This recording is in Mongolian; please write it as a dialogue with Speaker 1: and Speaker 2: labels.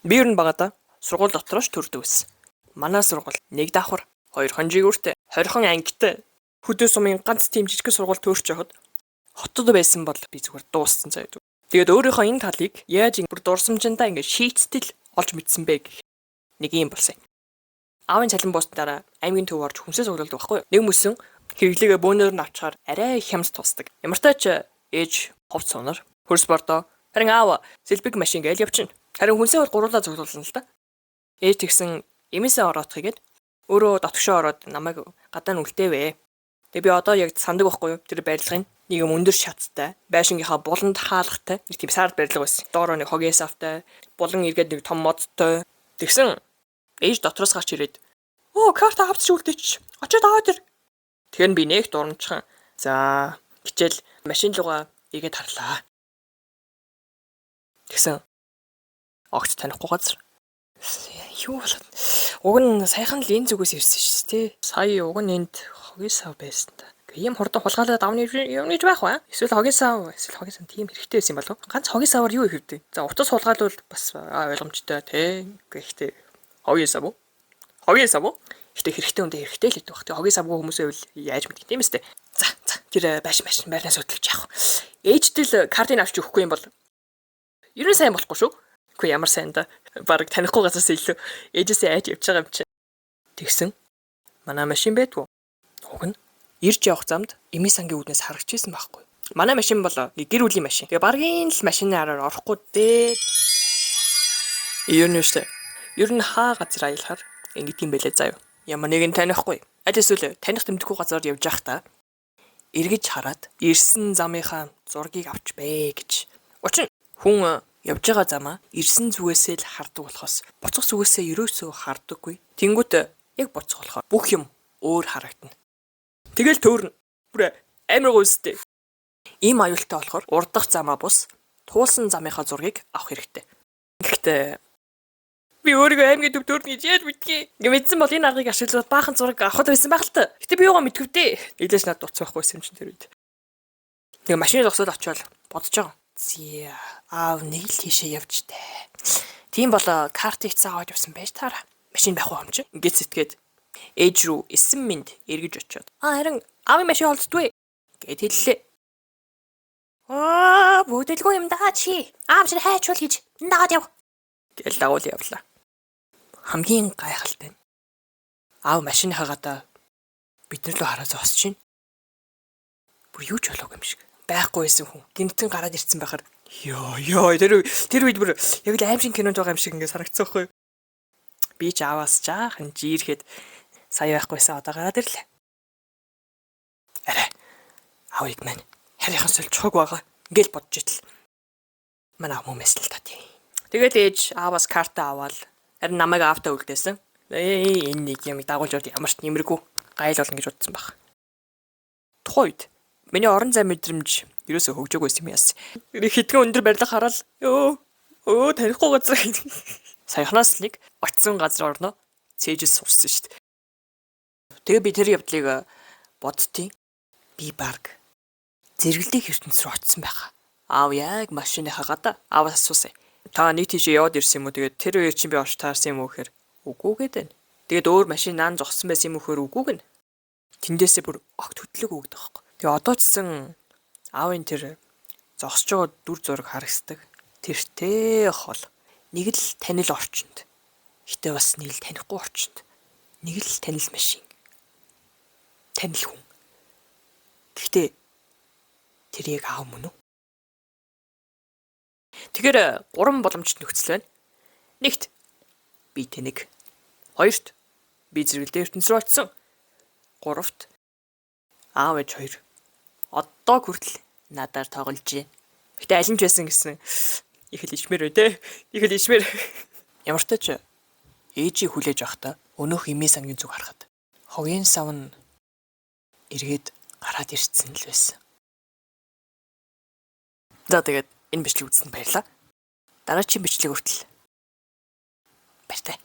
Speaker 1: Би ер нь багада сургууль дотроос төрдөг байсан. Манай сургууль нэг давхар, хоёр хонжигүүртэй, 20хон ангитай. Хөдөө сумын ганц тийм жижиг сургууль төөрч явахад хотод байсан бол би зүгээр дууссан заяа. Тэгээд өөрийнхөө энэ талыг яаж бүр дурсамжиндаа ингэ шийцтэл олж мэдсэн бэ гэх нэг юм болсон. Аавын цалин буусан дараа аймгийн төв орж хүнсээ цуглуулдаг байхгүй юу? Нэг мөсөн хэрэглээгээ бөөнөр нь авчаар арай их хямс тусдаг. Ямар ч тач ээж ховц сунаар хөрс бордоо харин аав сэлбэг машин гээл явчихна. Харин хүнсээ бол гуруулаа цуглуулна л да. Ээж тэгсэн эмээсээ ороодхийгээд өөрөө дотгошоо ороод намайг гадаа нь үлдээвэ. Тэгээ би одоо яг сандаг байхгүй юу? Тэр барилгын нэг юм өндөр шаттай, байшингийнхаа буланд хаалгатай нэг тийм сард барилга байсан. Доороо нэг хогийн савтай, булан эргээд нэг том модтой. Тэгсэн ээж дотроос гарч ирээд "Оо, карта авч үлдээч. Очоод аваад ир." Тэгэхээр би нэг дурамчхан. За, хичээл машин руугаа эргээд харлаа. Тэгсэн огт танихгүй газар. Юу болоод? Уг нь саяхан л энэ зүгээс ирсэн шүү дээ. Сая уг нь энд хогийн сав байсан та. Ийм хурдан хулгайлаад авны юмниж байх ба? Эсвэл хогийн сав тийм хэрэгтэй байсан юм болов? Ганц хогийн саваар юу ихэвдэ? За утас хулгайлвал бас ойлгомжтой тий. Гэхдээ хогийн сав уу? Хогийн сав уу? Гэтэ хэрэгтэй үндэ хэрэгтэй л гэдэг баг. Тэгээ хогийн савгүй хүмүүсээ бол яаж мэдэх тийм эстэй. За тэр байшин байрнаас хөтлөж яах вэ? Ээжтэл картыг авч өгөхгүй юм бол ер нь сайн болохгүй шүү. Үгүй ямар сайн да. Бараг танихгүй газраас илүү ээжээсээ айж явж байгаа юм чи. Тэгсэн манай машин байдгүй. Уг нь ирж явах замд эми сангийн үүднээс харагч ирсэн байхгүй. Манай машин бол гэр бүлийн машин. Тэгээ баргийн л машины араар орохгүй дээ. Ер нь хаа газар аялахаар ингэдэг юм бэлээ заяа. Ямар нэгэн танихгүй. Аль эсвэл таних тэмдэхгүй газар явж байхдаа эргэж хараад ирсэн замынхаа зургийг авч бай гэж. Учир нь хүн явж байгаа замаа ирсэн зүгээсээ л хардаг болохоос буцах зүгээсээ ерөөсөө хардаггүй. Тэнгүүт яг буцах болохоор бүх юм өөр харагдана. Тэгэл төөрнө. Бүр амар гойстэй. Ийм аюултай болохоор урдах замаа бус туулсан замынхаа зургийг авах хэрэгтэй. Гэхдээ би өөрийгөө аймгийн төв төөрнө гэж яаж мэдгий? Ингээ мэдсэн бол энэ аргыг ашиглаад баахан зураг авахд байсан байх л та. Гэтэ би юугаа мэдвэ дээ. Илээс над дуц байхгүй юм чинь тэр үед. Тэгээ машины зогсоод очивол бодож байгаа. Зя аав нэг л тийшээ явж таа. Тийм бол картыг цаа аваад явсан байж таараа. Машин байх уу юм чи? Ингээд сэтгээд ээж рүү 9 минут эргэж очиод. Харин аавын машин олддгүй гэд хэллээ. Бүдэлгүй юм даа чи. Аав чинь хайчвал гэж наад яв. Гэл дагуул явлаа. Хамгийн гайхалтай нь аав машиныхаа гадаа бидний рүү хараад зогсож байна. Бүр юу ч болоогүй юм шиг. Байхгүй байсан хүн. Гинтэн гараад ирсэн байхаар ёо тэр үед бүр яг л аим шиг кинонд байгаа юм шиг ингээд санагдсан байхгүй юу? Би ч ааваас жаахан жирэхэд сая байхгүйсэн одоо гараад ирлээ. Арай аавыг маань харийнхан сольчихог байгаа. Ингээл бодож итэл. Манай аав мөмэс л та тийм. Тэгээд ээж ааваас карта аваад харин намайг аавтаа үлдээсэн. Энэ нэг юм дагуулж яваад ямар ч нэмэргүй гайл болно гэж бодсон баг. Тухайд миний орон зай мэдрэмж ерөөсөө хөгжөөгүй юм яас. Хэдхэн өндөр барилга хараад ёо танихгүй газар. Саяхнаас нэг очисон газар орно цээжэл сурсан шүү дээ. Тэгээ би тэр явдлыг бодтiin. Би баг зэрэгэлдэх ертөнц рүү очисон байхаа. Аав яг машиныхаа гадаа ааваас асуусан. Та нэг тийш яваад ирсэн юм уу? Тэгээд тэр үеэр чинь би орч таарсан юм уу гэхээр үгүй гэдэг. Тэгээд өөр машин наан зогссон байсан юм уу гэхээр үгүй гэнэ. Тэндээсээ бүр огт хөтлөг өгдөг байхгүй. Тэгээ одоо ч гэсэн аавын тэр зогсож байгаа дүр зураг харагддаг. Тэртэй хол нэг л танил орчинд. Гэтэ бас нэг л танихгүй орчинд. Нэг л танил машин. Танил хүн. Гэхдээ тэр яг аав мөн үү? Тэгэхээр 3 боломжит нөхцөл байна. Нэгт би тэнэг. Хоёрт би зэрэгэлдээ ертөнц рүү очисон. Гуравт аав ээж хоёр одоо хүртэл надаар тоглож байна. Гэтэ аль нь ч байсан гэсэн их л ичмэр үү те. Их л ичмэр. Ямар ч тач ээжийг хүлээж авахдаа өнөөх эмээ сангийн зүг харахад хогийн сав нь эргээд гараад ирсэн л байсан. За тэгээд энэ бичлэг үзсэнд баярлалаа. Дараагийн бичлэг хүртэл баяртай.